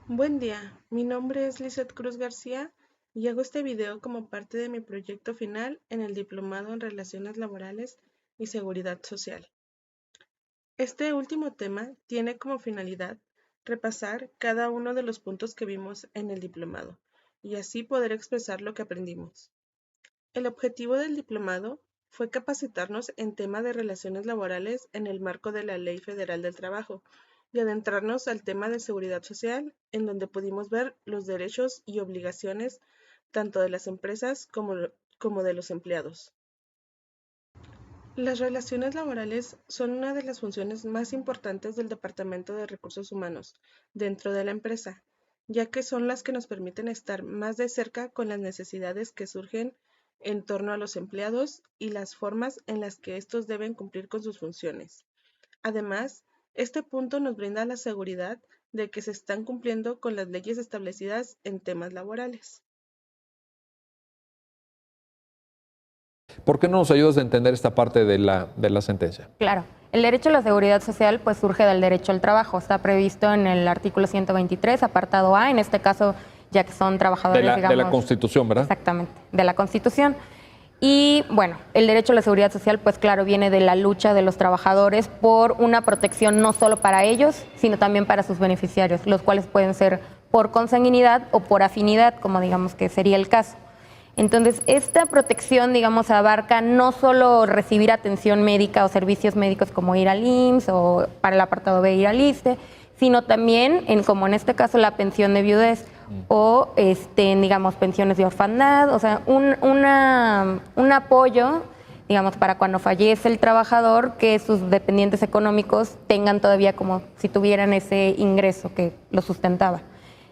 Buen día, mi nombre es Lizeth Cruz García y hago este video como parte de mi proyecto final en el Diplomado en Relaciones Laborales y Seguridad Social. Este último tema tiene como finalidad repasar cada uno de los puntos que vimos en el diplomado y así poder expresar lo que aprendimos. El objetivo del diplomado fue capacitarnos en tema de relaciones laborales en el marco de la Ley Federal del Trabajo y adentrarnos al tema de seguridad social, en donde pudimos ver los derechos y obligaciones tanto de las empresas como de los empleados. Las relaciones laborales son una de las funciones más importantes del Departamento de Recursos Humanos dentro de la empresa, ya que son las que nos permiten estar más de cerca con las necesidades que surgen en torno a los empleados y las formas en las que estos deben cumplir con sus funciones. Además, este punto nos brinda la seguridad de que se están cumpliendo con las leyes establecidas en temas laborales. ¿Por qué no nos ayudas a entender esta parte de la sentencia? Claro, el derecho a la seguridad social pues surge del derecho al trabajo, está previsto en el artículo 123, apartado A, en este caso ya que son trabajadores, de la Constitución, ¿verdad? Exactamente, de la Constitución. Y bueno, el derecho a la seguridad social pues claro viene de la lucha de los trabajadores por una protección no solo para ellos, sino también para sus beneficiarios, los cuales pueden ser por consanguinidad o por afinidad, como digamos que sería el caso. Entonces, esta protección, digamos, abarca no solo recibir atención médica o servicios médicos como ir al IMSS o para el apartado B ir al ISSSTE, sino también, como en este caso, la pensión de viudez o, digamos, pensiones de orfandad, o sea, un apoyo, digamos, para cuando fallece el trabajador, que sus dependientes económicos tengan todavía como si tuvieran ese ingreso que lo sustentaba.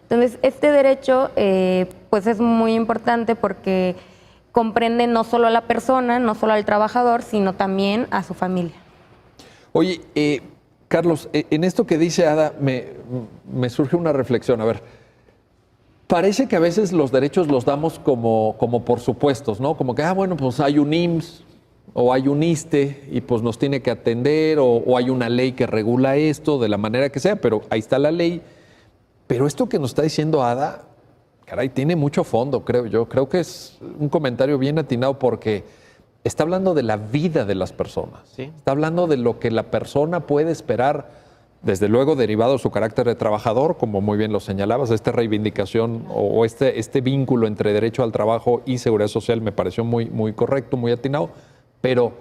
Entonces, este derecho pues es muy importante porque comprende no solo a la persona, no solo al trabajador, sino también a su familia. Oye, Carlos, en esto que dice Ada me surge una reflexión. A ver, parece que a veces los derechos los damos como por supuestos, ¿no? Como que, bueno, pues hay un IMSS o hay un ISSSTE y pues nos tiene que atender o hay una ley que regula esto de la manera que sea, pero ahí está la ley. Pero esto que nos está diciendo Ada, caray, tiene mucho fondo, creo yo. Creo que es un comentario bien atinado porque está hablando de la vida de las personas. ¿Sí? Está hablando de lo que la persona puede esperar, desde luego derivado de su carácter de trabajador, como muy bien lo señalabas, esta reivindicación o este vínculo entre derecho al trabajo y seguridad social me pareció muy, muy correcto, muy atinado. Pero,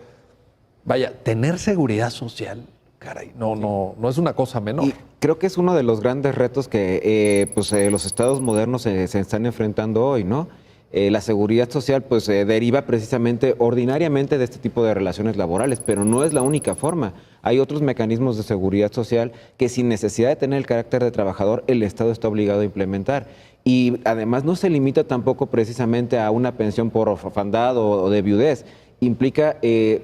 vaya, tener seguridad social, caray, no es una cosa menor. Y creo que es uno de los grandes retos que los estados modernos se están enfrentando hoy, ¿no? La seguridad social pues deriva precisamente ordinariamente de este tipo de relaciones laborales, pero no es la única forma. Hay otros mecanismos de seguridad social que sin necesidad de tener el carácter de trabajador, el Estado está obligado a implementar. Y además no se limita tampoco precisamente a una pensión por orfandad o de viudez. Implica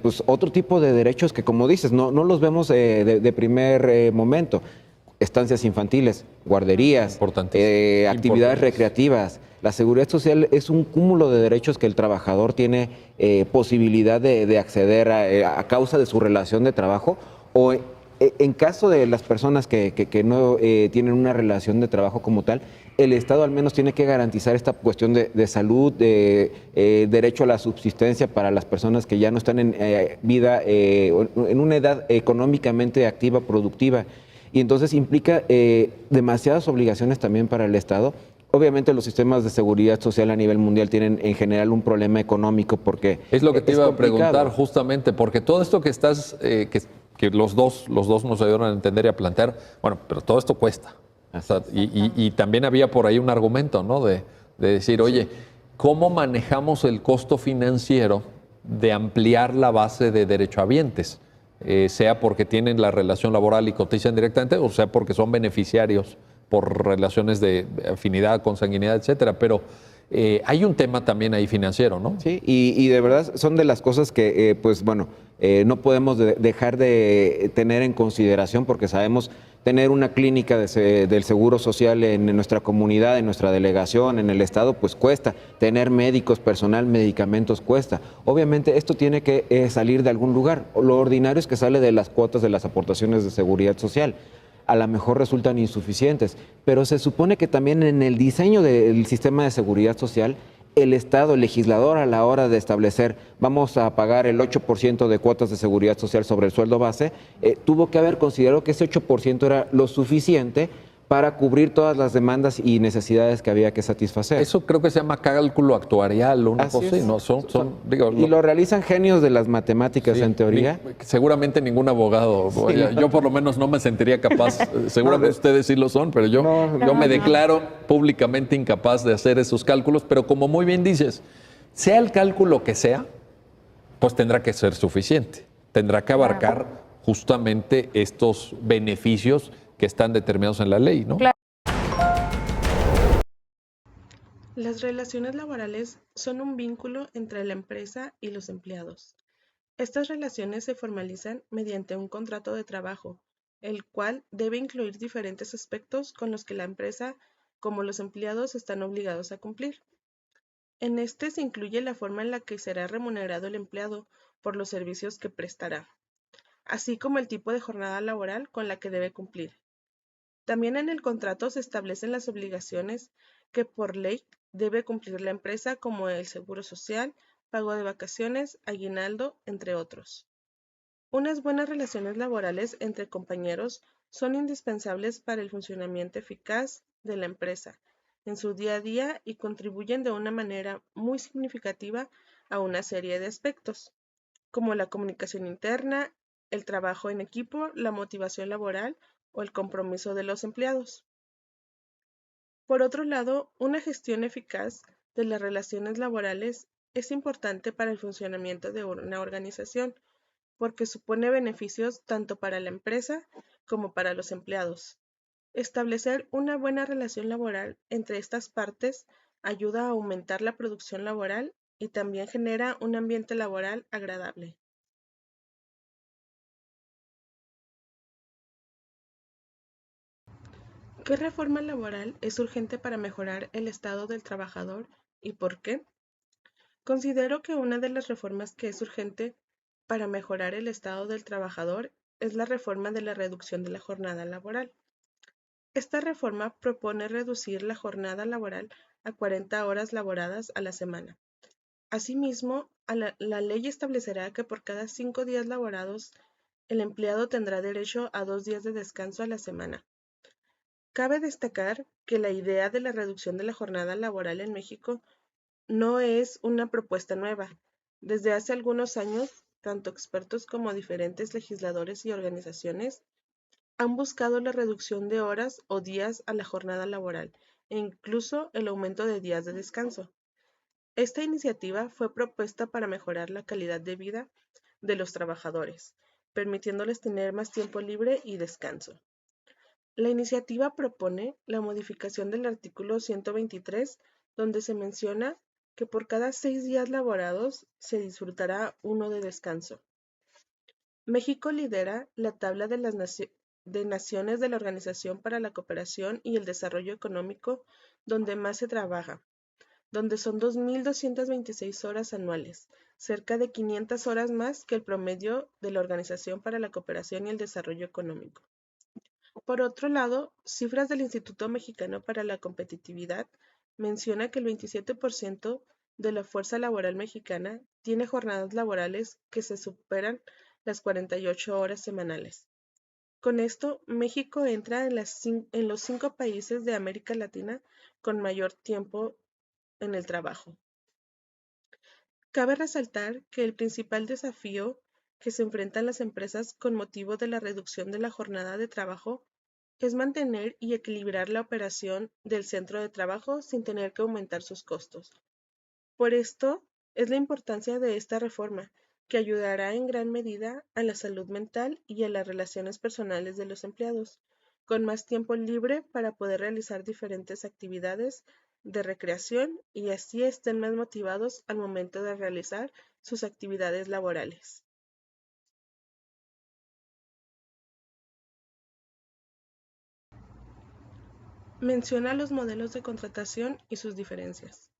pues otro tipo de derechos que, como dices, no los vemos de primer momento. Estancias infantiles, guarderías, actividades recreativas. La seguridad social es un cúmulo de derechos que el trabajador tiene posibilidad de acceder a causa de su relación de trabajo o en caso de las personas que no tienen una relación de trabajo como tal, el Estado al menos tiene que garantizar esta cuestión de salud, de derecho a la subsistencia para las personas que ya no están en vida, en una edad económicamente activa, productiva. Y entonces implica demasiadas obligaciones también para el Estado. Obviamente los sistemas de seguridad social a nivel mundial tienen en general un problema económico porque es lo que te iba a preguntar justamente, porque todo esto que estás, que los dos nos ayudaron a entender y a plantear, bueno, pero todo esto cuesta. O sea, y también había por ahí un argumento, ¿no? De decir, oye, ¿cómo manejamos el costo financiero de ampliar la base de derechohabientes? Sea porque tienen la relación laboral y cotizan directamente, o sea porque son beneficiarios por relaciones de afinidad, consanguinidad, etcétera. Pero hay un tema también ahí financiero, ¿no? Sí, y de verdad son de las cosas que, no podemos dejar de tener en consideración porque sabemos tener una clínica del Seguro Social en nuestra comunidad, en nuestra delegación, en el Estado, pues cuesta. Tener médicos, personal, medicamentos cuesta. Obviamente esto tiene que salir de algún lugar. Lo ordinario es que sale de las cuotas de las aportaciones de seguridad social. a lo mejor resultan insuficientes, pero se supone que también en el diseño del sistema de seguridad social, el Estado, el legislador, a la hora de establecer, vamos a pagar el 8% de cuotas de seguridad social sobre el sueldo base, tuvo que haber considerado que ese 8% era lo suficiente para cubrir todas las demandas y necesidades que había que satisfacer. Eso creo que se llama cálculo actuarial o una Así cosa así, es. ¿no? Digo, Y lo realizan genios de las matemáticas, sí, en teoría. seguramente ningún abogado, yo por lo menos no me sentiría capaz, seguramente ustedes sí lo son, pero yo me declaro públicamente incapaz de hacer esos cálculos, pero como muy bien dices, sea el cálculo que sea, pues tendrá que ser suficiente, tendrá que abarcar justamente estos beneficios que están determinados en la ley, ¿no? Claro. Las relaciones laborales son un vínculo entre la empresa y los empleados. Estas relaciones se formalizan mediante un contrato de trabajo, el cual debe incluir diferentes aspectos con los que la empresa como los empleados están obligados a cumplir. En este se incluye la forma en la que será remunerado el empleado por los servicios que prestará, así como el tipo de jornada laboral con la que debe cumplir. También en el contrato se establecen las obligaciones que por ley debe cumplir la empresa, como el seguro social, pago de vacaciones, aguinaldo, entre otros. Unas buenas relaciones laborales entre compañeros son indispensables para el funcionamiento eficaz de la empresa en su día a día y contribuyen de una manera muy significativa a una serie de aspectos, como la comunicación interna, el trabajo en equipo, la motivación laboral o el compromiso de los empleados. Por otro lado, una gestión eficaz de las relaciones laborales es importante para el funcionamiento de una organización, porque supone beneficios tanto para la empresa como para los empleados. Establecer una buena relación laboral entre estas partes ayuda a aumentar la producción laboral y también genera un ambiente laboral agradable. ¿Qué reforma laboral es urgente para mejorar el estado del trabajador y por qué? Considero que una de las reformas que es urgente para mejorar el estado del trabajador es la reforma de la reducción de la jornada laboral. Esta reforma propone reducir la jornada laboral a 40 horas laboradas a la semana. Asimismo, la ley establecerá que por cada 5 días laborados, el empleado tendrá derecho a 2 días de descanso a la semana. Cabe destacar que la idea de la reducción de la jornada laboral en México no es una propuesta nueva. Desde hace algunos años, tanto expertos como diferentes legisladores y organizaciones han buscado la reducción de horas o días a la jornada laboral e incluso el aumento de días de descanso. Esta iniciativa fue propuesta para mejorar la calidad de vida de los trabajadores, permitiéndoles tener más tiempo libre y descanso. La iniciativa propone la modificación del artículo 123, donde se menciona que por cada 6 días laborados se disfrutará uno de descanso. México lidera la tabla de las naciones de la Organización para la Cooperación y el Desarrollo Económico, donde más se trabaja, donde son 2.226 horas anuales, cerca de 500 horas más que el promedio de la Organización para la Cooperación y el Desarrollo Económico. Por otro lado, cifras del Instituto Mexicano para la Competitividad menciona que el 27% de la fuerza laboral mexicana tiene jornadas laborales que se superan las 48 horas semanales. Con esto, México entra en los 5 países de América Latina con mayor tiempo en el trabajo. Cabe resaltar que el principal desafío que se enfrentan las empresas con motivo de la reducción de la jornada de trabajo es mantener y equilibrar la operación del centro de trabajo sin tener que aumentar sus costos. Por esto es la importancia de esta reforma, que ayudará en gran medida a la salud mental y a las relaciones personales de los empleados, con más tiempo libre para poder realizar diferentes actividades de recreación y así estén más motivados al momento de realizar sus actividades laborales. Menciona los modelos de contratación y sus diferencias.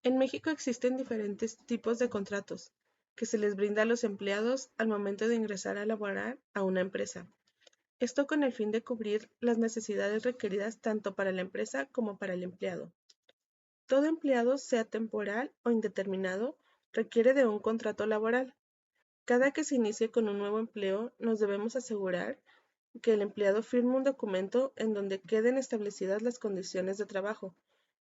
En México existen diferentes tipos de contratos que se les brinda a los empleados al momento de ingresar a laborar a una empresa. Esto con el fin de cubrir las necesidades requeridas tanto para la empresa como para el empleado. Todo empleado, sea temporal o indeterminado, requiere de un contrato laboral. Cada que se inicie con un nuevo empleo, nos debemos asegurar que el empleado firme un documento en donde queden establecidas las condiciones de trabajo,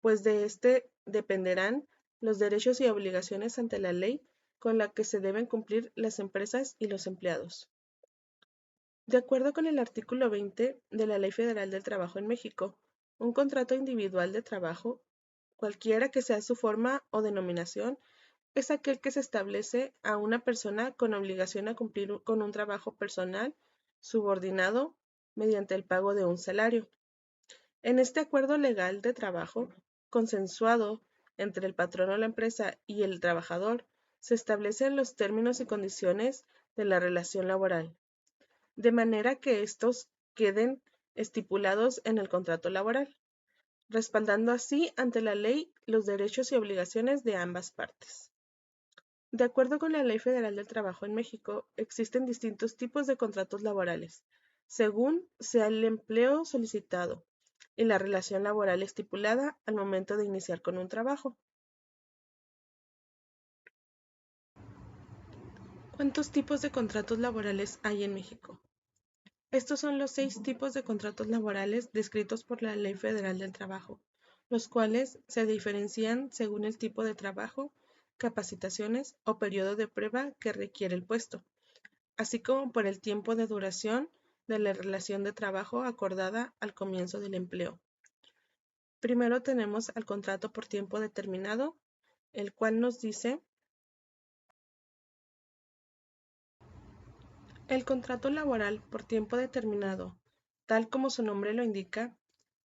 pues de este dependerán los derechos y obligaciones ante la ley con la que se deben cumplir las empresas y los empleados. De acuerdo con el artículo 20 de la Ley Federal del Trabajo en México, un contrato individual de trabajo, cualquiera que sea su forma o denominación, es aquel que se establece a una persona con obligación a cumplir con un trabajo personal subordinado mediante el pago de un salario. En este acuerdo legal de trabajo, consensuado entre el patrón o la empresa y el trabajador, se establecen los términos y condiciones de la relación laboral, de manera que estos queden estipulados en el contrato laboral, respaldando así ante la ley los derechos y obligaciones de ambas partes. De acuerdo con la Ley Federal del Trabajo en México, existen distintos tipos de contratos laborales, según sea el empleo solicitado y la relación laboral estipulada al momento de iniciar con un trabajo. ¿Cuántos tipos de contratos laborales hay en México? Estos son los 6 tipos de contratos laborales descritos por la Ley Federal del Trabajo, los cuales se diferencian según el tipo de trabajo, capacitaciones o periodo de prueba que requiere el puesto, así como por el tiempo de duración de la relación de trabajo acordada al comienzo del empleo. Primero tenemos al contrato por tiempo determinado, el cual nos dice: el contrato laboral por tiempo determinado, tal como su nombre lo indica,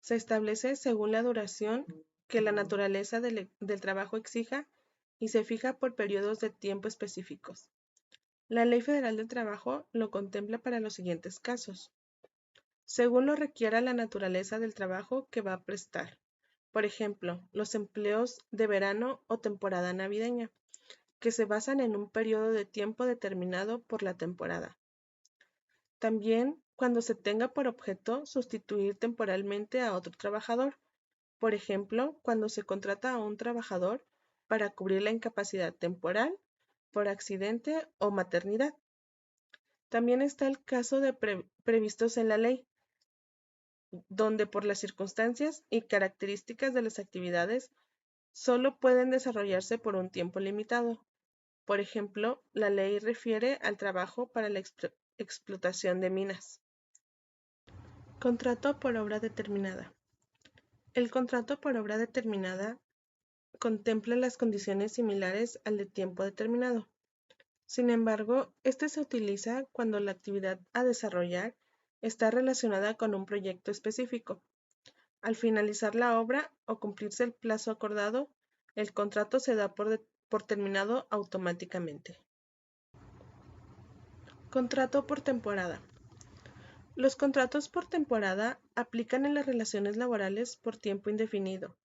se establece según la duración que la naturaleza del trabajo exija y se fija por periodos de tiempo específicos. La Ley Federal del Trabajo lo contempla para los siguientes casos: según lo requiera la naturaleza del trabajo que va a prestar. Por ejemplo, los empleos de verano o temporada navideña, que se basan en un periodo de tiempo determinado por la temporada. También cuando se tenga por objeto sustituir temporalmente a otro trabajador. Por ejemplo, cuando se contrata a un trabajador para cubrir la incapacidad temporal, por accidente o maternidad. También está el caso de previstos en la ley, donde por las circunstancias y características de las actividades solo pueden desarrollarse por un tiempo limitado. Por ejemplo, la ley refiere al trabajo para la explotación de minas. Contrato por obra determinada. El contrato por obra determinada contempla las condiciones similares al de tiempo determinado. Sin embargo, este se utiliza cuando la actividad a desarrollar está relacionada con un proyecto específico. Al finalizar la obra o cumplirse el plazo acordado, el contrato se da por terminado automáticamente. Contrato por temporada. Los contratos por temporada aplican en las relaciones laborales por tiempo indefinido,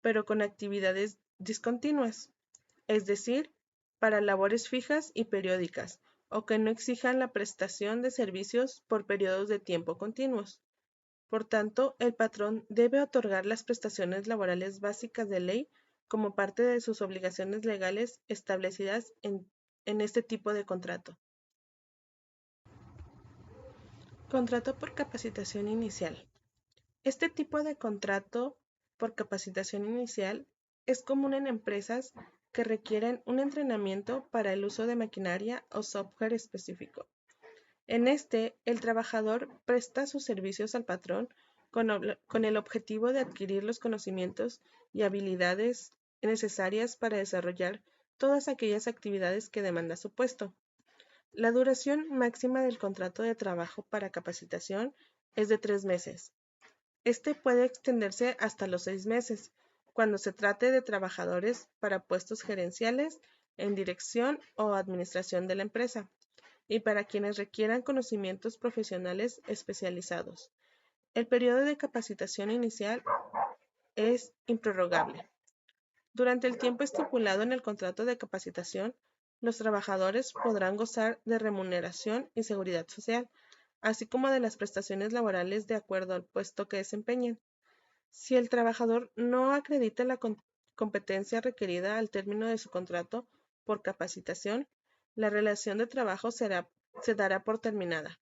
pero con actividades discontinuas, es decir, para labores fijas y periódicas, o que no exijan la prestación de servicios por periodos de tiempo continuos. Por tanto, el patrón debe otorgar las prestaciones laborales básicas de ley como parte de sus obligaciones legales establecidas en este tipo de contrato. Contrato por capacitación inicial. Este tipo de contrato por capacitación inicial es común en empresas que requieren un entrenamiento para el uso de maquinaria o software específico. En este, el trabajador presta sus servicios al patrón con el objetivo de adquirir los conocimientos y habilidades necesarias para desarrollar todas aquellas actividades que demanda su puesto. La duración máxima del contrato de trabajo para capacitación es de 3 meses. Este puede extenderse hasta los 6 meses, cuando se trate de trabajadores para puestos gerenciales en dirección o administración de la empresa, y para quienes requieran conocimientos profesionales especializados. El periodo de capacitación inicial es improrrogable. Durante el tiempo estipulado en el contrato de capacitación, los trabajadores podrán gozar de remuneración y seguridad social, así como de las prestaciones laborales de acuerdo al puesto que desempeñen. Si el trabajador no acredita la competencia requerida al término de su contrato por capacitación, la relación de trabajo se dará por terminada.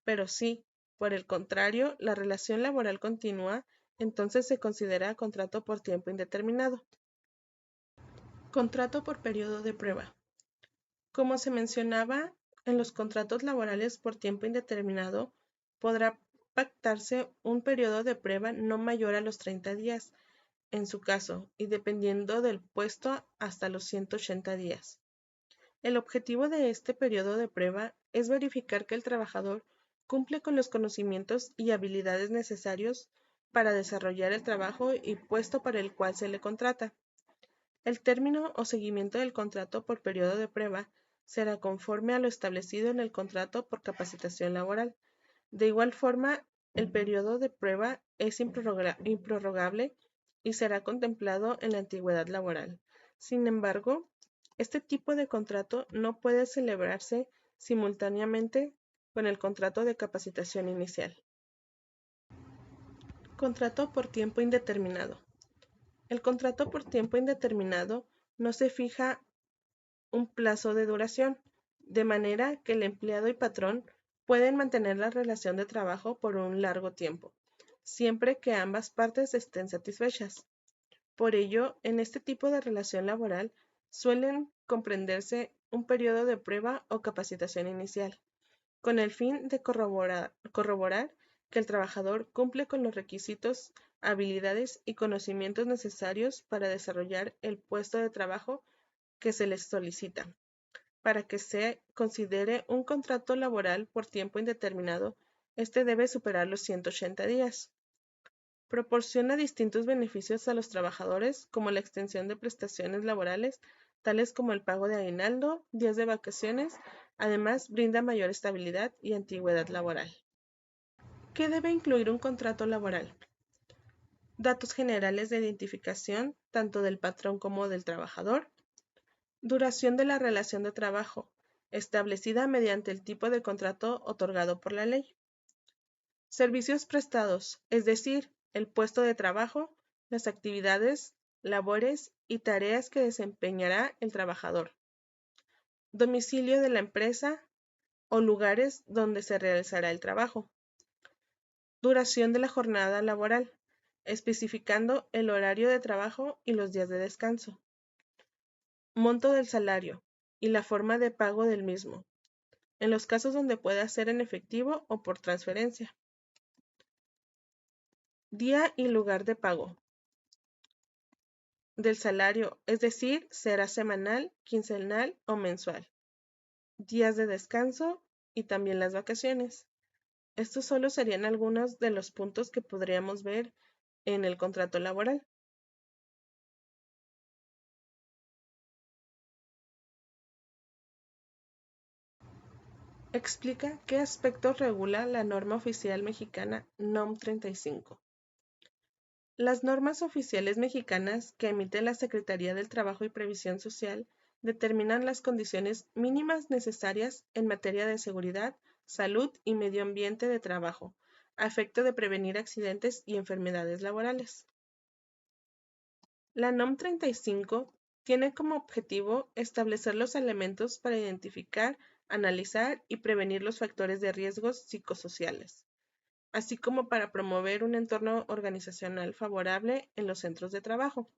Pero si, por el contrario, la relación laboral continúa, entonces se considera contrato por tiempo indeterminado. Contrato por periodo de prueba. Como se mencionaba, en los contratos laborales por tiempo indeterminado podrá pactarse un periodo de prueba no mayor a los 30 días, en su caso, y dependiendo del puesto hasta los 180 días. El objetivo de este periodo de prueba es verificar que el trabajador cumple con los conocimientos y habilidades necesarios para desarrollar el trabajo y puesto para el cual se le contrata. El término o seguimiento del contrato por periodo de prueba será conforme a lo establecido en el contrato por capacitación laboral. De igual forma, el periodo de prueba es improrrogable y será contemplado en la antigüedad laboral. Sin embargo, este tipo de contrato no puede celebrarse simultáneamente con el contrato de capacitación inicial. Contrato por tiempo indeterminado. El contrato por tiempo indeterminado no se fija un plazo de duración, de manera que el empleado y patrón pueden mantener la relación de trabajo por un largo tiempo, siempre que ambas partes estén satisfechas. Por ello, en este tipo de relación laboral suelen comprenderse un periodo de prueba o capacitación inicial, con el fin de corroborar que el trabajador cumple con los requisitos, habilidades y conocimientos necesarios para desarrollar el puesto de trabajo que se les solicita. Para que se considere un contrato laboral por tiempo indeterminado, este debe superar los 180 días. Proporciona distintos beneficios a los trabajadores, como la extensión de prestaciones laborales, tales como el pago de aguinaldo, días de vacaciones. Además, brinda mayor estabilidad y antigüedad laboral. ¿Qué debe incluir un contrato laboral? Datos generales de identificación, tanto del patrón como del trabajador. Duración de la relación de trabajo, establecida mediante el tipo de contrato otorgado por la ley. Servicios prestados, es decir, el puesto de trabajo, las actividades, labores y tareas que desempeñará el trabajador. Domicilio de la empresa o lugares donde se realizará el trabajo. Duración de la jornada laboral, especificando el horario de trabajo y los días de descanso. Monto del salario y la forma de pago del mismo, en los casos donde pueda ser en efectivo o por transferencia. Día y lugar de pago del salario, es decir, será semanal, quincenal o mensual. Días de descanso y también las vacaciones. Estos solo serían algunos de los puntos que podríamos ver en el contrato laboral. Explica qué aspectos regula la norma oficial mexicana NOM 35. Las normas oficiales mexicanas que emite la Secretaría del Trabajo y Previsión Social determinan las condiciones mínimas necesarias en materia de seguridad, salud y medio ambiente de trabajo, a efecto de prevenir accidentes y enfermedades laborales. La NOM 35 tiene como objetivo establecer los elementos para identificar, analizar y prevenir los factores de riesgos psicosociales, así como para promover un entorno organizacional favorable en los centros de trabajo.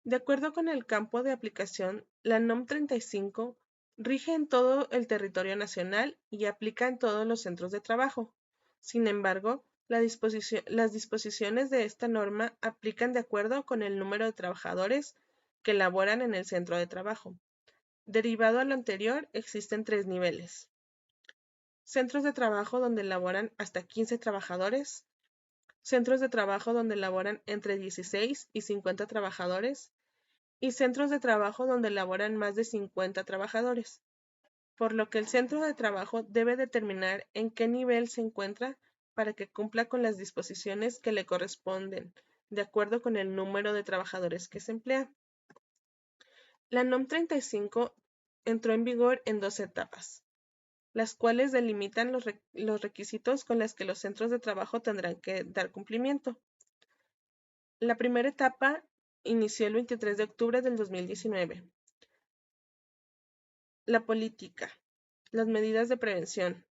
De acuerdo con el campo de aplicación, la NOM 35 rige en todo el territorio nacional y aplica en todos los centros de trabajo. Sin embargo, las disposiciones de esta norma aplican de acuerdo con el número de trabajadores que laboran en el centro de trabajo. Derivado a lo anterior, existen 3 niveles. Centros de trabajo donde laboran hasta 15 trabajadores, centros de trabajo donde laboran entre 16 y 50 trabajadores y centros de trabajo donde laboran más de 50 trabajadores, por lo que el centro de trabajo debe determinar en qué nivel se encuentra para que cumpla con las disposiciones que le corresponden, de acuerdo con el número de trabajadores que se emplea. La NOM 35 entró en vigor en 2 etapas. las cuales delimitan los requisitos con los que los centros de trabajo tendrán que dar cumplimiento. La primera etapa inició el 23 de octubre del 2019. La política, las medidas de prevención,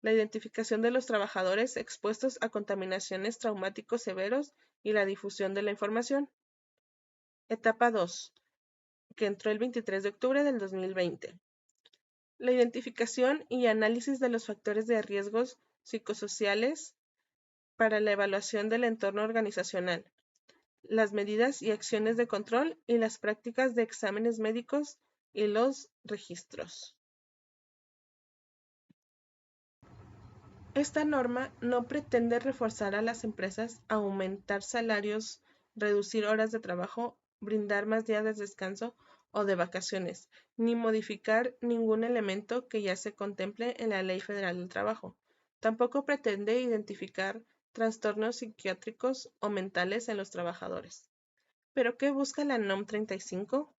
la identificación de los trabajadores expuestos a contaminaciones traumáticos severos y la difusión de la información. Etapa 2, que entró el 23 de octubre del 2020. La identificación y análisis de los factores de riesgos psicosociales para la evaluación del entorno organizacional, las medidas y acciones de control y las prácticas de exámenes médicos y los registros. Esta norma no pretende reforzar a las empresas a aumentar salarios, reducir horas de trabajo, brindar más días de descanso o de vacaciones, ni modificar ningún elemento que ya se contemple en la Ley Federal del Trabajo. Tampoco pretende identificar trastornos psiquiátricos o mentales en los trabajadores. ¿Pero qué busca la NOM 35?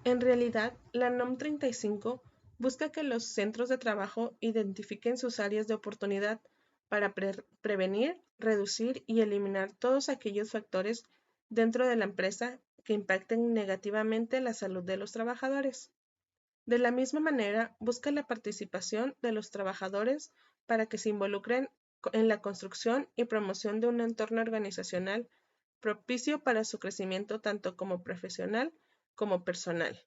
En realidad, la NOM 35 busca que los centros de trabajo identifiquen sus áreas de oportunidad para prevenir, reducir y eliminar todos aquellos factores dentro de la empresa que impacten negativamente la salud de los trabajadores. De la misma manera, busca la participación de los trabajadores para que se involucren en la construcción y promoción de un entorno organizacional propicio para su crecimiento tanto como profesional como personal.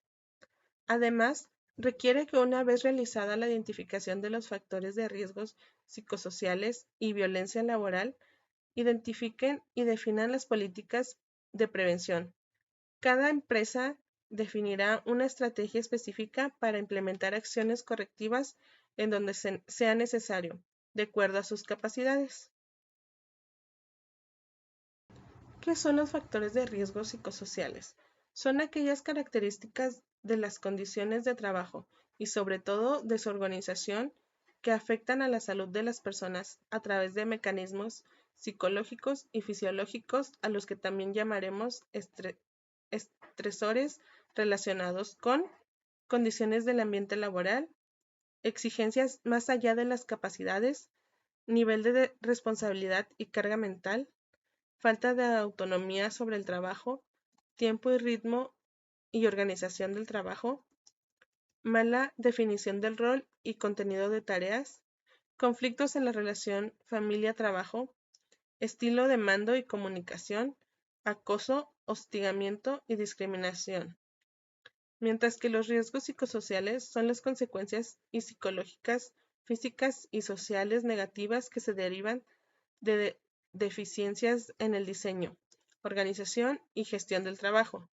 Además, requiere que una vez realizada la identificación de los factores de riesgos psicosociales y violencia laboral, identifiquen y definan las políticas de prevención. Cada empresa definirá una estrategia específica para implementar acciones correctivas en donde sea necesario, de acuerdo a sus capacidades. ¿Qué son los factores de riesgo psicosociales? Son aquellas características de las condiciones de trabajo y sobre todo de su organización que afectan a la salud de las personas a través de mecanismos psicológicos y fisiológicos a los que también llamaremos estresores relacionados con condiciones del ambiente laboral, exigencias más allá de las capacidades, nivel de responsabilidad y carga mental, falta de autonomía sobre el trabajo, tiempo y ritmo y organización del trabajo, mala definición del rol y contenido de tareas, conflictos en la relación familia-trabajo, estilo de mando y comunicación, acoso, hostigamiento y discriminación. Mientras que los riesgos psicosociales son las consecuencias psicológicas, físicas y sociales negativas que se derivan de deficiencias en el diseño, organización y gestión del trabajo.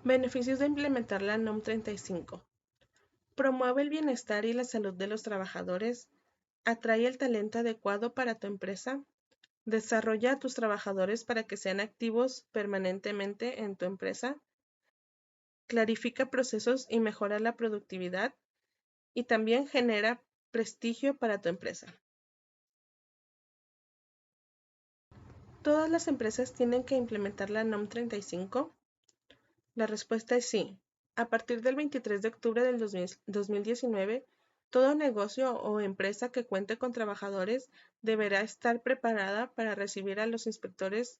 Beneficios de implementar la NOM 35. Promueve el bienestar y la salud de los trabajadores, atrae el talento adecuado para tu empresa, desarrolla a tus trabajadores para que sean activos permanentemente en tu empresa, clarifica procesos y mejora la productividad y también genera prestigio para tu empresa. ¿Todas las empresas tienen que implementar la NOM 35? La respuesta es sí. A partir del 23 de octubre del 2019, todo negocio o empresa que cuente con trabajadores deberá estar preparada para recibir a los inspectores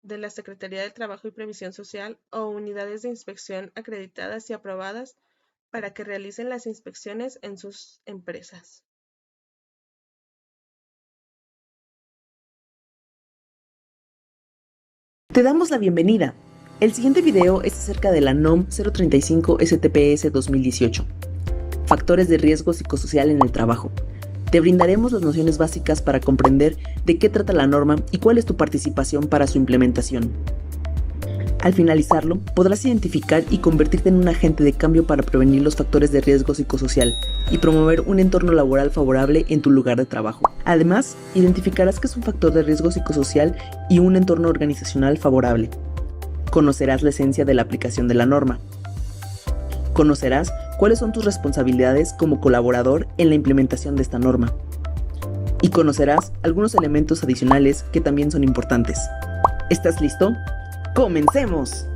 de la Secretaría del Trabajo y Previsión Social o unidades de inspección acreditadas y aprobadas para que realicen las inspecciones en sus empresas. Te damos la bienvenida. El siguiente video es acerca de la NOM 035 STPS 2018. Factores de riesgo psicosocial en el trabajo. Te brindaremos las nociones básicas para comprender de qué trata la norma y cuál es tu participación para su implementación. Al finalizarlo, podrás identificar y convertirte en un agente de cambio para prevenir los factores de riesgo psicosocial y promover un entorno laboral favorable en tu lugar de trabajo. Además, identificarás qué es un factor de riesgo psicosocial y un entorno organizacional favorable. Conocerás la esencia de la aplicación de la norma. Conocerás cuáles son tus responsabilidades como colaborador en la implementación de esta norma. Y conocerás algunos elementos adicionales que también son importantes. ¿Estás listo? ¡Comencemos!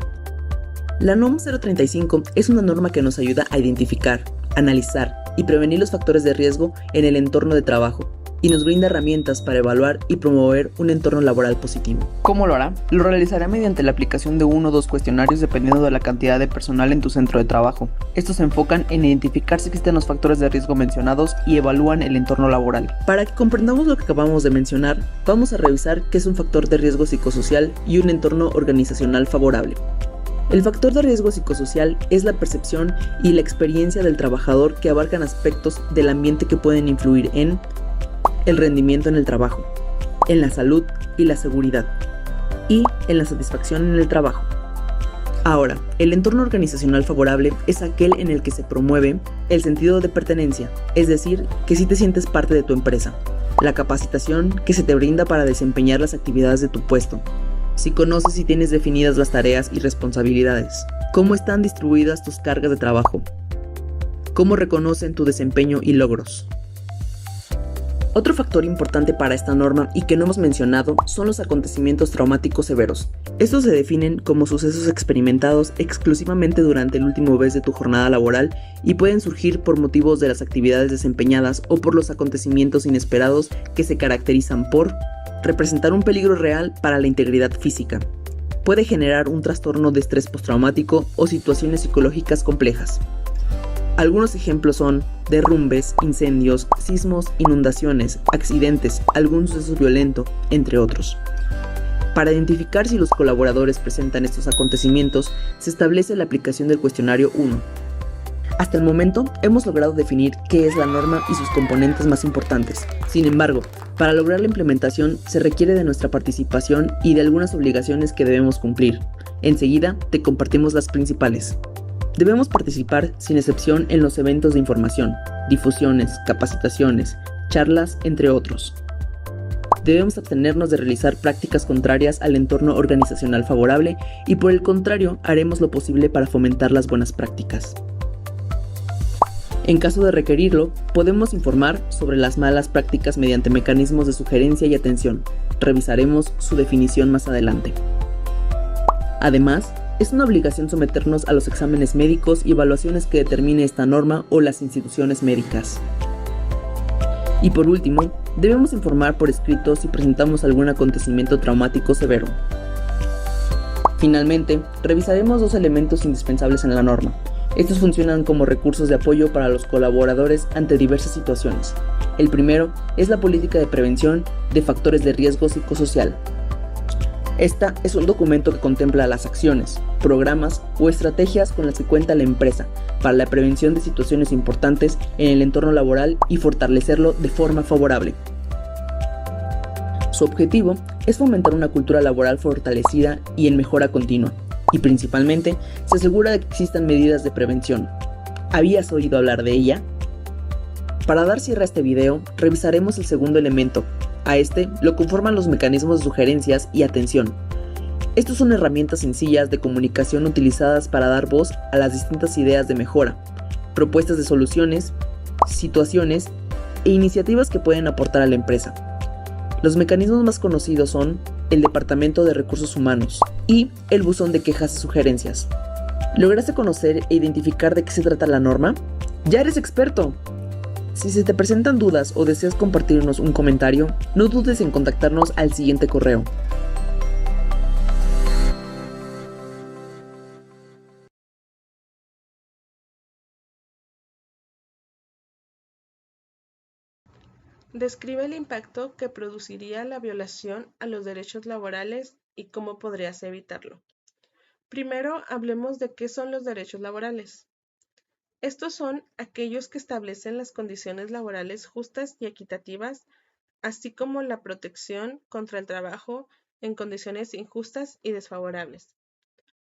La NOM 035 es una norma que nos ayuda a identificar, analizar y prevenir los factores de riesgo en el entorno de trabajo y nos brinda herramientas para evaluar y promover un entorno laboral positivo. ¿Cómo lo hará? Lo realizará mediante la aplicación de 1 o 2 cuestionarios dependiendo de la cantidad de personal en tu centro de trabajo. Estos se enfocan en identificar si existen los factores de riesgo mencionados y evalúan el entorno laboral. Para que comprendamos lo que acabamos de mencionar, vamos a revisar qué es un factor de riesgo psicosocial y un entorno organizacional favorable. El factor de riesgo psicosocial es la percepción y la experiencia del trabajador que abarcan aspectos del ambiente que pueden influir en el rendimiento en el trabajo, en la salud y la seguridad, y en la satisfacción en el trabajo. Ahora, el entorno organizacional favorable es aquel en el que se promueve el sentido de pertenencia, es decir, que sí te sientes parte de tu empresa, la capacitación que se te brinda para desempeñar las actividades de tu puesto, si conoces y tienes definidas las tareas y responsabilidades, cómo están distribuidas tus cargas de trabajo, cómo reconocen tu desempeño y logros. Otro factor importante para esta norma y que no hemos mencionado son los acontecimientos traumáticos severos. Estos se definen como sucesos experimentados exclusivamente durante el último mes de tu jornada laboral y pueden surgir por motivos de las actividades desempeñadas o por los acontecimientos inesperados que se caracterizan por representar un peligro real para la integridad física. Puede generar un trastorno de estrés postraumático o situaciones psicológicas complejas. Algunos ejemplos son derrumbes, incendios, sismos, inundaciones, accidentes, algún suceso violento, entre otros. Para identificar si los colaboradores presentan estos acontecimientos, se establece la aplicación del cuestionario 1. Hasta el momento, hemos logrado definir qué es la norma y sus componentes más importantes. Sin embargo, para lograr la implementación se requiere de nuestra participación y de algunas obligaciones que debemos cumplir. Enseguida, te compartimos las principales. Debemos participar sin excepción en los eventos de información, difusiones, capacitaciones, charlas, entre otros. Debemos abstenernos de realizar prácticas contrarias al entorno organizacional favorable y por el contrario haremos lo posible para fomentar las buenas prácticas. En caso de requerirlo, podemos informar sobre las malas prácticas mediante mecanismos de sugerencia y atención. Revisaremos su definición más adelante. Además, es una obligación someternos a los exámenes médicos y evaluaciones que determine esta norma o las instituciones médicas. Y por último, debemos informar por escrito si presentamos algún acontecimiento traumático severo. Finalmente, revisaremos 2 elementos indispensables en la norma. Estos funcionan como recursos de apoyo para los colaboradores ante diversas situaciones. El primero es la política de prevención de factores de riesgo psicosocial. Esta es un documento que contempla las acciones, programas o estrategias con las que cuenta la empresa para la prevención de situaciones importantes en el entorno laboral y fortalecerlo de forma favorable. Su objetivo es fomentar una cultura laboral fortalecida y en mejora continua, y principalmente se asegura de que existan medidas de prevención. ¿Habías oído hablar de ella? Para dar cierre a este video, revisaremos el segundo elemento. A este lo conforman los mecanismos de sugerencias y atención. Estos son herramientas sencillas de comunicación utilizadas para dar voz a las distintas ideas de mejora, propuestas de soluciones, situaciones e iniciativas que pueden aportar a la empresa. Los mecanismos más conocidos son el Departamento de Recursos Humanos y el Buzón de Quejas y Sugerencias. ¿Lograste conocer e identificar de qué se trata la norma? ¡Ya eres experto! Si se te presentan dudas o deseas compartirnos un comentario, no dudes en contactarnos al siguiente correo. Describe el impacto que produciría la violación a los derechos laborales y cómo podrías evitarlo. Primero, hablemos de qué son los derechos laborales. Estos son aquellos que establecen las condiciones laborales justas y equitativas, así como la protección contra el trabajo en condiciones injustas y desfavorables.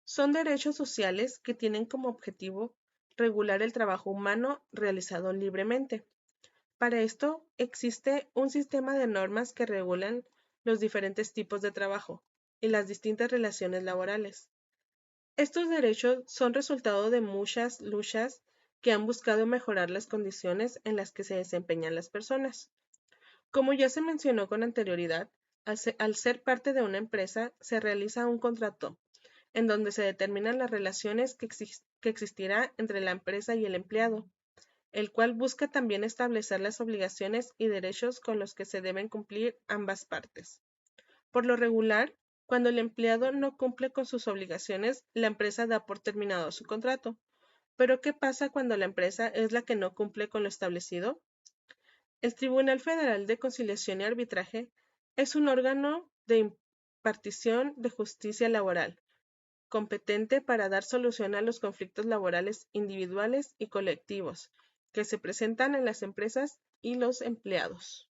Son derechos sociales que tienen como objetivo regular el trabajo humano realizado libremente. Para esto existe un sistema de normas que regulan los diferentes tipos de trabajo y las distintas relaciones laborales. Estos derechos son resultado de muchas luchas que han buscado mejorar las condiciones en las que se desempeñan las personas. Como ya se mencionó con anterioridad, al ser parte de una empresa se realiza un contrato, en donde se determinan las relaciones que existirá entre la empresa y el empleado, el cual busca también establecer las obligaciones y derechos con los que se deben cumplir ambas partes. Por lo regular, cuando el empleado no cumple con sus obligaciones, la empresa da por terminado su contrato. Pero ¿qué pasa cuando la empresa es la que no cumple con lo establecido? El Tribunal Federal de Conciliación y Arbitraje es un órgano de impartición de justicia laboral, competente para dar solución a los conflictos laborales individuales y colectivos que se presentan en las empresas y los empleados.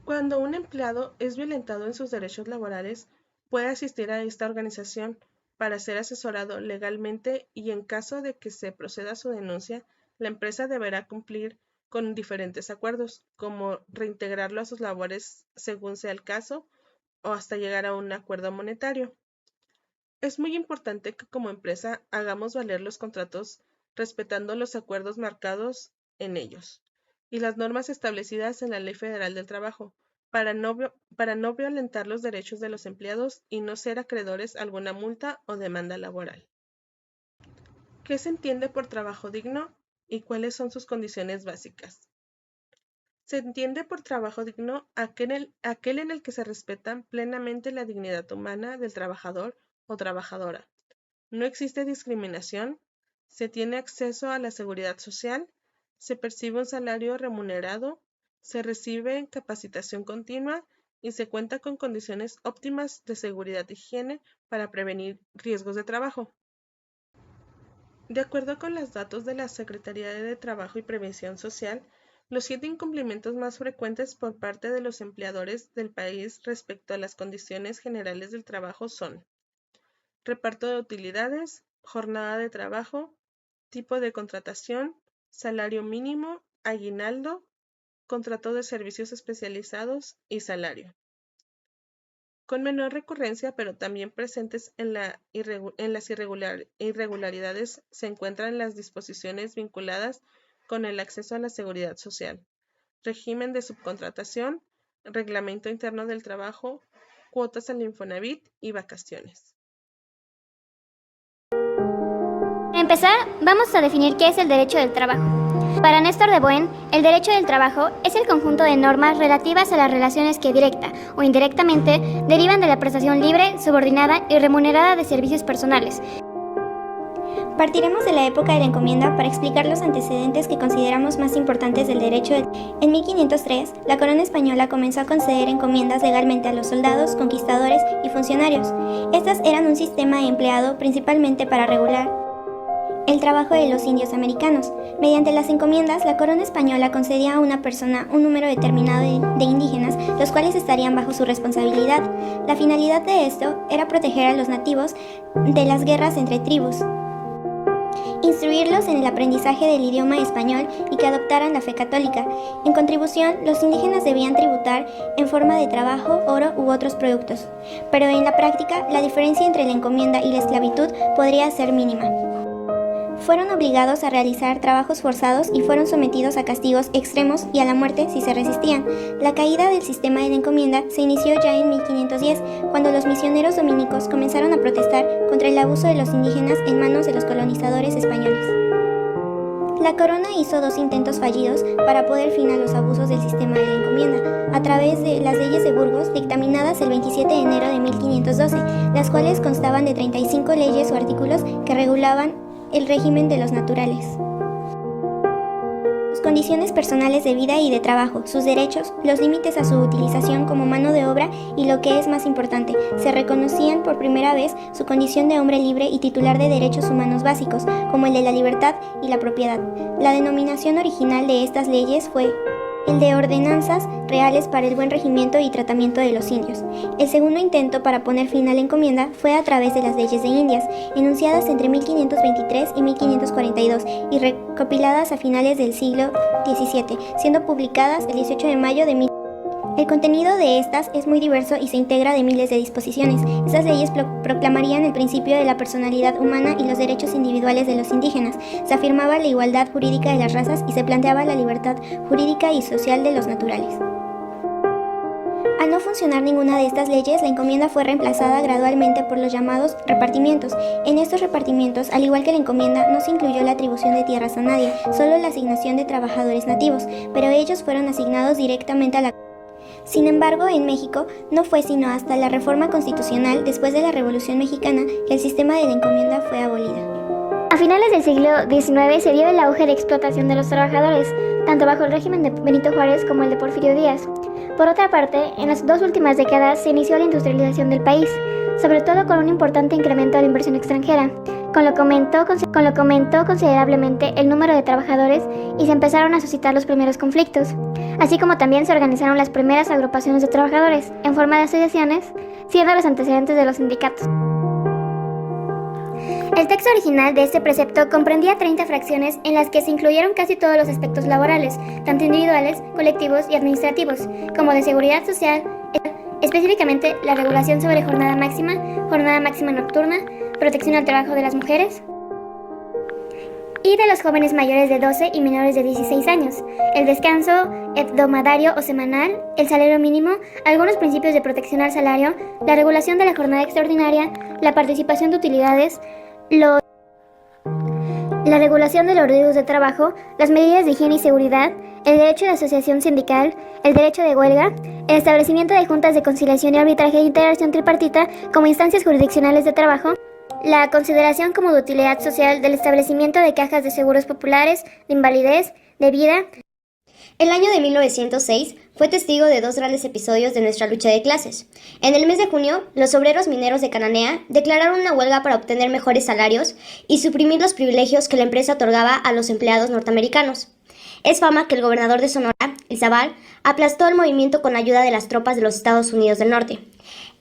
Cuando un empleado es violentado en sus derechos laborales, puede asistir a esta organización para ser asesorado legalmente y en caso de que se proceda a su denuncia, la empresa deberá cumplir con diferentes acuerdos, como reintegrarlo a sus labores según sea el caso o hasta llegar a un acuerdo monetario. Es muy importante que como empresa hagamos valer los contratos respetando los acuerdos marcados en ellos y las normas establecidas en la Ley Federal del Trabajo para no violentar los derechos de los empleados y no ser acreedores a alguna multa o demanda laboral. ¿Qué se entiende por trabajo digno y cuáles son sus condiciones básicas? Se entiende por trabajo digno aquel en el que se respeta plenamente la dignidad humana del trabajador o trabajadora. No existe discriminación, se tiene acceso a la seguridad social, se percibe un salario remunerado, se recibe capacitación continua y se cuenta con condiciones óptimas de seguridad e higiene para prevenir riesgos de trabajo. De acuerdo con los datos de la Secretaría de Trabajo y Previsión Social, los 7 incumplimientos más frecuentes por parte de los empleadores del país respecto a las condiciones generales del trabajo son: reparto de utilidades, jornada de trabajo, tipo de contratación, salario mínimo, aguinaldo, contrato de servicios especializados y salario. Con menor recurrencia, pero también presentes en las irregularidades, se encuentran las disposiciones vinculadas con el acceso a la seguridad social, régimen de subcontratación, reglamento interno del trabajo, cuotas al Infonavit y vacaciones. Para empezar, vamos a definir qué es el derecho del trabajo. Para Néstor de Boen, el derecho del trabajo es el conjunto de normas relativas a las relaciones que directa o indirectamente derivan de la prestación libre, subordinada y remunerada de servicios personales. Partiremos de la época de la encomienda para explicar los antecedentes que consideramos más importantes del derecho. En 1503, la corona española comenzó a conceder encomiendas legalmente a los soldados, conquistadores y funcionarios. Estas eran un sistema empleado principalmente para regular el trabajo de los indios americanos. Mediante las encomiendas, la corona española concedía a una persona un número determinado de indígenas, los cuales estarían bajo su responsabilidad. La finalidad de esto era proteger a los nativos de las guerras entre tribus, instruirlos en el aprendizaje del idioma español y que adoptaran la fe católica. En contribución, los indígenas debían tributar en forma de trabajo, oro u otros productos. Pero en la práctica, la diferencia entre la encomienda y la esclavitud podría ser mínima. Fueron obligados a realizar trabajos forzados y fueron sometidos a castigos extremos y a la muerte si se resistían. La caída del sistema de la encomienda se inició ya en 1510, cuando los misioneros dominicos comenzaron a protestar contra el abuso de los indígenas en manos de los colonizadores españoles. La corona hizo 2 intentos fallidos para poner fin a los abusos del sistema de la encomienda, a través de las leyes de Burgos dictaminadas el 27 de enero de 1512, las cuales constaban de 35 leyes o artículos que regulaban el régimen de los naturales, sus condiciones personales de vida y de trabajo, sus derechos, los límites a su utilización como mano de obra y, lo que es más importante, se reconocían por primera vez su condición de hombre libre y titular de derechos humanos básicos, como el de la libertad y la propiedad. La denominación original de estas leyes fue el de Ordenanzas Reales para el Buen Regimiento y Tratamiento de los Indios. El segundo intento para poner fin a la encomienda fue a través de las leyes de Indias, enunciadas entre 1523 y 1542 y recopiladas a finales del siglo XVII, siendo publicadas el 18 de mayo de 1500. El contenido de estas es muy diverso y se integra de miles de disposiciones. Estas leyes proclamarían el principio de la personalidad humana y los derechos individuales de los indígenas. Se afirmaba la igualdad jurídica de las razas y se planteaba la libertad jurídica y social de los naturales. Al no funcionar ninguna de estas leyes, la encomienda fue reemplazada gradualmente por los llamados repartimientos. En estos repartimientos, al igual que la encomienda, no se incluyó la atribución de tierras a nadie, solo la asignación de trabajadores nativos, pero ellos fueron asignados directamente a la. Sin embargo, en México no fue sino hasta la reforma constitucional, después de la Revolución Mexicana, que el sistema de la encomienda fue abolida. A finales del siglo XIX se dio el auge de explotación de los trabajadores, tanto bajo el régimen de Benito Juárez como el de Porfirio Díaz. Por otra parte, en las dos últimas décadas se inició la industrialización del país, sobre todo con un importante incremento de la inversión extranjera, con lo que aumentó considerablemente el número de trabajadores y se empezaron a suscitar los primeros conflictos, así como también se organizaron las primeras agrupaciones de trabajadores en forma de asociaciones, siendo los antecedentes de los sindicatos. El texto original de este precepto comprendía 30 fracciones en las que se incluyeron casi todos los aspectos laborales, tanto individuales, colectivos y administrativos, como de seguridad social, específicamente la regulación sobre jornada máxima nocturna, protección al trabajo de las mujeres y de los jóvenes mayores de 12 y menores de 16 años, el descanso hebdomadario o semanal, el salario mínimo, algunos principios de protección al salario, la regulación de la jornada extraordinaria, la participación de utilidades, la regulación de los horarios de trabajo, las medidas de higiene y seguridad, el derecho de asociación sindical, el derecho de huelga, el establecimiento de juntas de conciliación y arbitraje de integración tripartita como instancias jurisdiccionales de trabajo, la consideración como de utilidad social del establecimiento de cajas de seguros populares, de invalidez, de vida. El año de 1906 fue testigo de dos grandes episodios de nuestra lucha de clases. En el mes de junio, los obreros mineros de Cananea declararon una huelga para obtener mejores salarios y suprimir los privilegios que la empresa otorgaba a los empleados norteamericanos. Es fama que el gobernador de Sonora, Izabal, aplastó el movimiento con ayuda de las tropas de los Estados Unidos del Norte.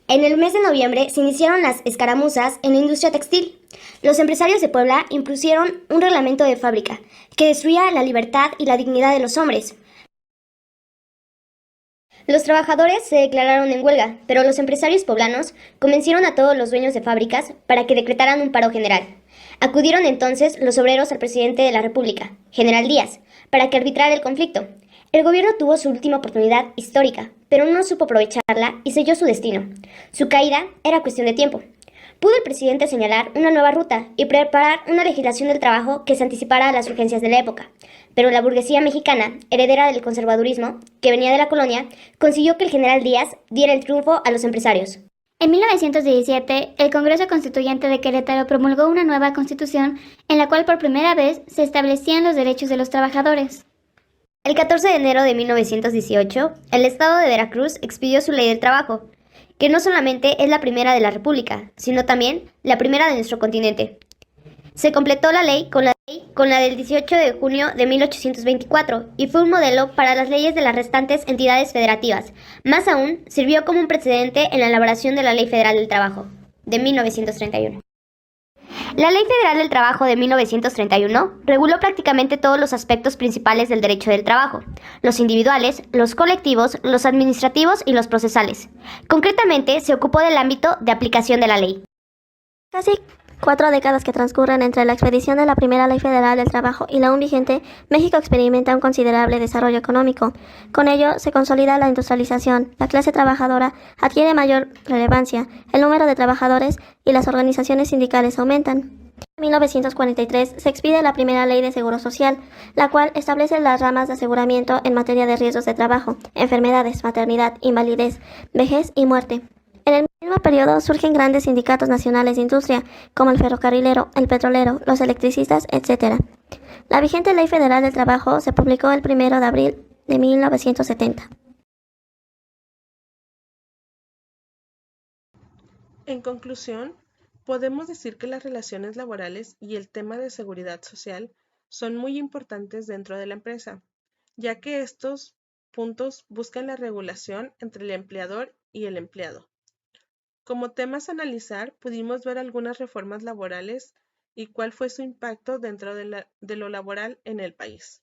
En el mes de noviembre se iniciaron las escaramuzas en la industria textil. Los empresarios de Puebla impusieron un reglamento de fábrica que destruía la libertad y la dignidad de los hombres. Los trabajadores se declararon en huelga, pero los empresarios poblanos convencieron a todos los dueños de fábricas para que decretaran un paro general. Acudieron entonces los obreros al presidente de la República, General Díaz, para que arbitrara el conflicto. El gobierno tuvo su última oportunidad histórica, pero no supo aprovecharla y selló su destino. Su caída era cuestión de tiempo. Pudo el presidente señalar una nueva ruta y preparar una legislación del trabajo que se anticipara a las urgencias de la época, pero la burguesía mexicana, heredera del conservadurismo, que venía de la colonia, consiguió que el general Díaz diera el triunfo a los empresarios. En 1917, el Congreso Constituyente de Querétaro promulgó una nueva constitución en la cual por primera vez se establecían los derechos de los trabajadores. El 14 de enero de 1918, el estado de Veracruz expidió su ley del trabajo, que no solamente es la primera de la República, sino también la primera de nuestro continente. Se completó la ley con la del 18 de junio de 1824 y fue un modelo para las leyes de las restantes entidades federativas. Más aún, sirvió como un precedente en la elaboración de la Ley Federal del Trabajo, de 1931. La Ley Federal del Trabajo de 1931 reguló prácticamente todos los aspectos principales del derecho del trabajo, los individuales, los colectivos, los administrativos y los procesales. Concretamente, se ocupó del ámbito de aplicación de la ley. Casi 4 décadas que transcurren entre la expedición de la primera Ley Federal del Trabajo y la aún vigente, México experimenta un considerable desarrollo económico. Con ello, se consolida la industrialización, la clase trabajadora adquiere mayor relevancia, el número de trabajadores y las organizaciones sindicales aumentan. En 1943 se expide la primera Ley de Seguro Social, la cual establece las ramas de aseguramiento en materia de riesgos de trabajo, enfermedades, maternidad, invalidez, vejez y muerte. En el mismo periodo surgen grandes sindicatos nacionales de industria, como el ferrocarrilero, el petrolero, los electricistas, etc. La vigente Ley Federal del Trabajo se publicó el 1 de abril de 1970. En conclusión, podemos decir que las relaciones laborales y el tema de seguridad social son muy importantes dentro de la empresa, ya que estos puntos buscan la regulación entre el empleador y el empleado. Como temas a analizar, pudimos ver algunas reformas laborales y cuál fue su impacto dentro de lo laboral en el país,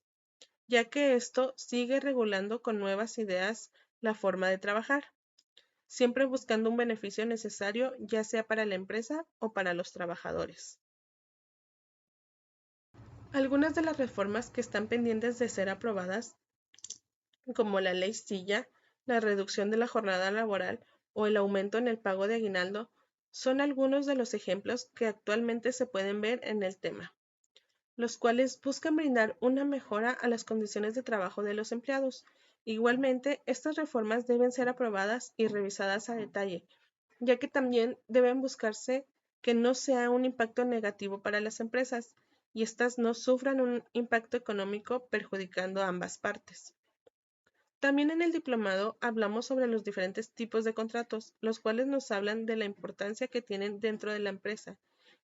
ya que esto sigue regulando con nuevas ideas la forma de trabajar, siempre buscando un beneficio necesario ya sea para la empresa o para los trabajadores. Algunas de las reformas que están pendientes de ser aprobadas, como la Ley Silla, la reducción de la jornada laboral o el aumento en el pago de aguinaldo son algunos de los ejemplos que actualmente se pueden ver en el tema, los cuales buscan brindar una mejora a las condiciones de trabajo de los empleados. Igualmente, estas reformas deben ser aprobadas y revisadas a detalle, ya que también deben buscarse que no sea un impacto negativo para las empresas y éstas no sufran un impacto económico perjudicando a ambas partes. También en el diplomado hablamos sobre los diferentes tipos de contratos, los cuales nos hablan de la importancia que tienen dentro de la empresa,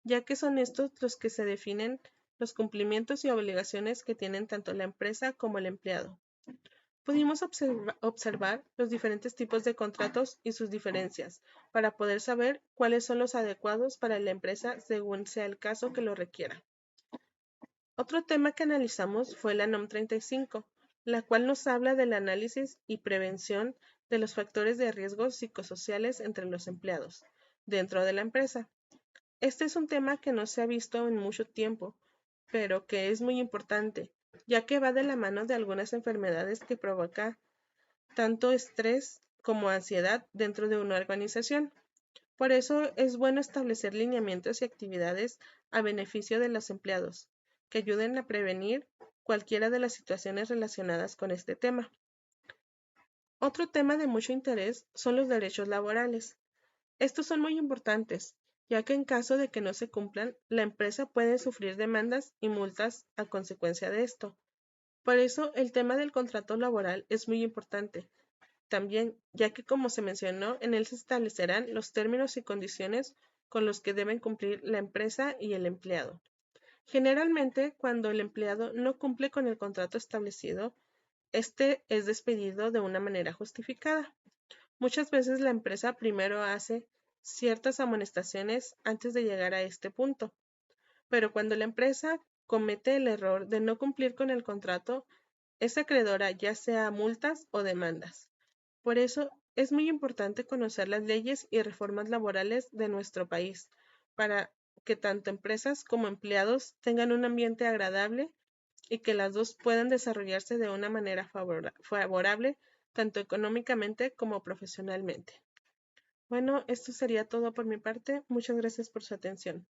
ya que son estos los que se definen los cumplimientos y obligaciones que tienen tanto la empresa como el empleado. Pudimos observar los diferentes tipos de contratos y sus diferencias, para poder saber cuáles son los adecuados para la empresa según sea el caso que lo requiera. Otro tema que analizamos fue la NOM 35, la cual nos habla del análisis y prevención de los factores de riesgos psicosociales entre los empleados dentro de la empresa. Este es un tema que no se ha visto en mucho tiempo, pero que es muy importante, ya que va de la mano de algunas enfermedades que provoca tanto estrés como ansiedad dentro de una organización. Por eso es bueno establecer lineamientos y actividades a beneficio de los empleados, que ayuden a prevenir cualquiera de las situaciones relacionadas con este tema. Otro tema de mucho interés son los derechos laborales. Estos son muy importantes, ya que en caso de que no se cumplan, la empresa puede sufrir demandas y multas a consecuencia de esto. Por eso el tema del contrato laboral es muy importante, también, ya que como se mencionó, en él se establecerán los términos y condiciones con los que deben cumplir la empresa y el empleado. Generalmente, cuando el empleado no cumple con el contrato establecido, este es despedido de una manera justificada. Muchas veces la empresa primero hace ciertas amonestaciones antes de llegar a este punto, pero cuando la empresa comete el error de no cumplir con el contrato, es acreedora ya sea a multas o demandas. Por eso es muy importante conocer las leyes y reformas laborales de nuestro país, para que tanto empresas como empleados tengan un ambiente agradable y que las dos puedan desarrollarse de una manera favorable, tanto económicamente como profesionalmente. Bueno, esto sería todo por mi parte. Muchas gracias por su atención.